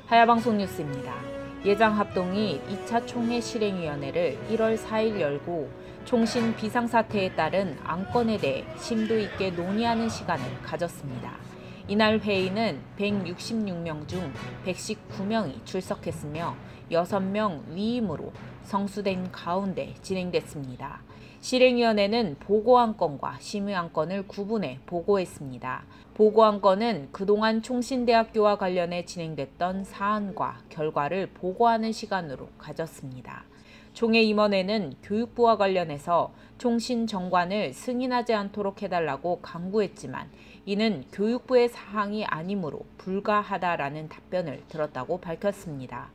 하야방송 뉴스입니다. 예장합동이 2차 총회 실행위원회를 1월 4일 열고 총신 비상사태에 따른 안건에 대해 심도 있게 논의하는 시간을 가졌습니다. 이날 회의는 166명 중 119명이 출석했으며 6명 위임으로 성수된 가운데 진행됐습니다. 실행위원회는 보고안건과 심의안건을 구분해 보고했습니다. 보고안건은 그동안 총신대학교와 관련해 진행됐던 사안과 결과를 보고하는 시간으로 가졌습니다. 총회 임원회는 교육부와 관련해서 총신 정관을 승인하지 않도록 해달라고 강구했지만 이는 교육부의 사항이 아니므로 불가하다라는 답변을 들었다고 밝혔습니다.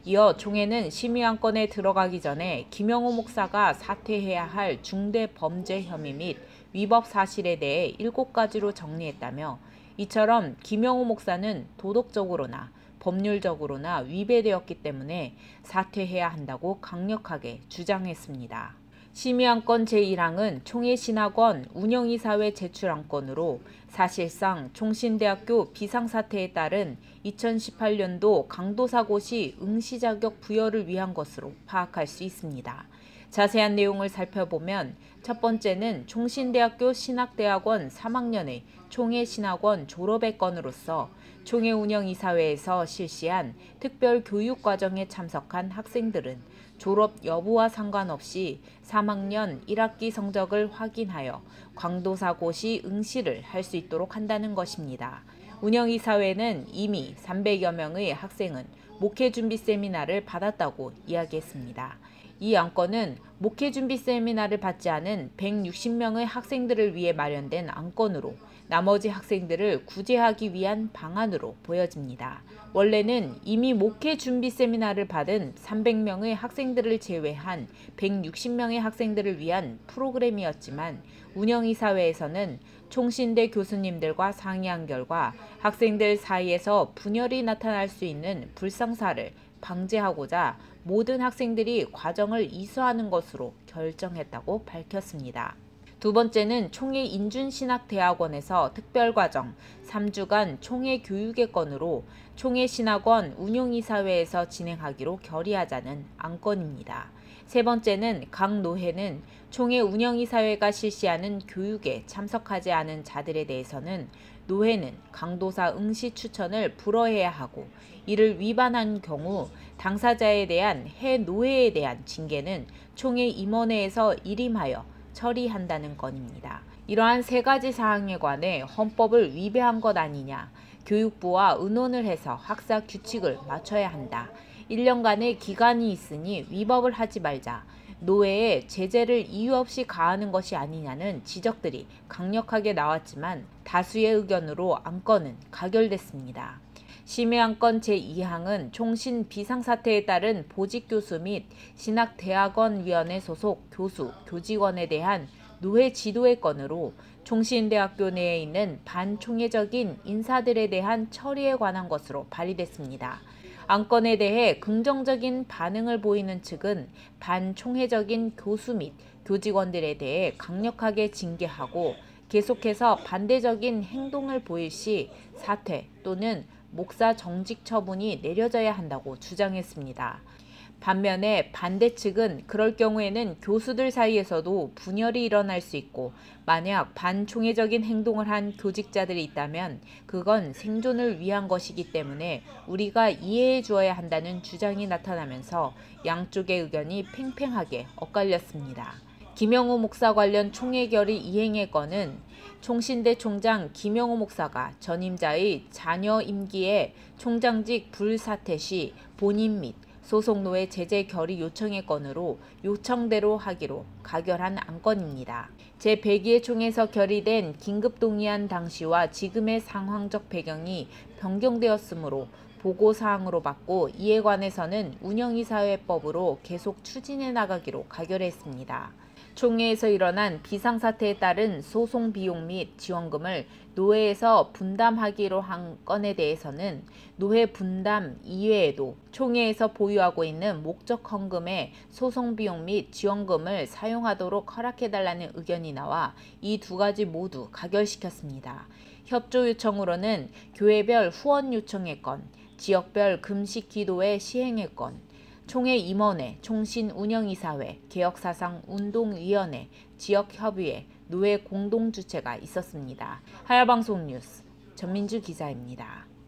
이어 총회는 심의안건에 들어가기 전에 김영호 목사가 사퇴해야 할 중대범죄 혐의 및 위법 사실에 대해 7가지로 정리했다며 이처럼 김영호 목사는 도덕적으로나 법률적으로나 위배되었기 때문에 사퇴해야 한다고 강력하게 주장했습니다. 심의안건 제1항은 총회신학원 운영이사회 제출안건으로 사실상 총신대학교 비상사태에 따른 2018년도 강도사고 시 응시자격 부여를 위한 것으로 파악할 수 있습니다. 자세한 내용을 살펴보면 첫 번째는 총신대학교 신학대학원 3학년의 총회신학원 졸업의 건으로서 총회운영이사회에서 실시한 특별교육과정에 참석한 학생들은 졸업 여부와 상관없이 3학년 1학기 성적을 확인하여 강도사고 시 응시를 할 수 있도록 한다는 것입니다. 운영이사회는 이미 300여 명의 학생은 목회준비 세미나를 받았다고 이야기했습니다. 이 안건은 목회준비 세미나를 받지 않은 160명의 학생들을 위해 마련된 안건으로 나머지 학생들을 구제하기 위한 방안으로 보여집니다. 원래는 이미 목회준비 세미나를 받은 300명의 학생들을 제외한 160명의 학생들을 위한 프로그램이었지만 운영이사회에서는 총신대 교수님들과 상의한 결과 학생들 사이에서 분열이 나타날 수 있는 불상사를 방지하고자 모든 학생들이 과정을 이수하는 것으로 결정했다고 밝혔습니다. 두 번째는 총회 인준신학대학원에서 특별과정 3주간 총회 교육의 건으로 총회신학원 운용이사회에서 진행하기로 결의하자는 안건입니다. 세 번째는 각 노회는 총회 운영이사회가 실시하는 교육에 참석하지 않은 자들에 대해서는 노회는 강도사 응시 추천을 불허해야 하고 이를 위반한 경우 당사자에 대한 해노회에 대한 징계는 총회 임원회에서 일임하여 처리한다는 건입니다. 이러한 3가지 사항에 관해 헌법을 위배한 것 아니냐, 교육부와 의논을 해서 학사 규칙을 맞춰야 한다, 1년간의 기간이 있으니 위법을 하지 말자, 노회에 제재를 이유 없이 가하는 것이 아니냐는 지적들이 강력하게 나왔지만 다수의 의견으로 안건은 가결됐습니다. 심의안건 제2항은 총신 비상사태에 따른 보직교수 및 신학대학원위원회 소속 교수, 교직원에 대한 노회 지도의 건으로 총신대학교 내에 있는 반총회적인 인사들에 대한 처리에 관한 것으로 발의됐습니다. 안건에 대해 긍정적인 반응을 보이는 측은 반총회적인 교수 및 교직원들에 대해 강력하게 징계하고 계속해서 반대적인 행동을 보일 시 사퇴 또는 목사 정직 처분이 내려져야 한다고 주장했습니다. 반면에 반대 측은 그럴 경우에는 교수들 사이에서도 분열이 일어날 수 있고 만약 반총회적인 행동을 한 교직자들이 있다면 그건 생존을 위한 것이기 때문에 우리가 이해해 주어야 한다는 주장이 나타나면서 양쪽의 의견이 팽팽하게 엇갈렸습니다. 김영호 목사 관련 총회 결의 이행의 건은 총신대 총장 김영호 목사가 전임자의 자녀 임기에 총장직 불사퇴 시 본인 및 소속노회 제재 결의 요청의 건으로 요청대로 하기로 가결한 안건입니다. 제102회 총회에서 결의된 긴급동의안 당시와 지금의 상황적 배경이 변경되었으므로 보고사항으로 받고 이에 관해서는 운영이사회법으로 계속 추진해 나가기로 가결했습니다. 총회에서 일어난 비상사태에 따른 소송 비용 및 지원금을 노회에서 분담하기로 한 건에 대해서는 노회 분담 이외에도 총회에서 보유하고 있는 목적 헌금의 소송 비용 및 지원금을 사용하도록 허락해달라는 의견이 나와 이 2가지 모두 가결시켰습니다. 협조 요청으로는 교회별 후원 요청의 건, 지역별 금식 기도회 시행회권, 총회 임원회, 총신운영이사회, 개혁사상운동위원회, 지역협의회, 노회 공동주최가 있었습니다. 하야방송 뉴스 전민주 기자입니다.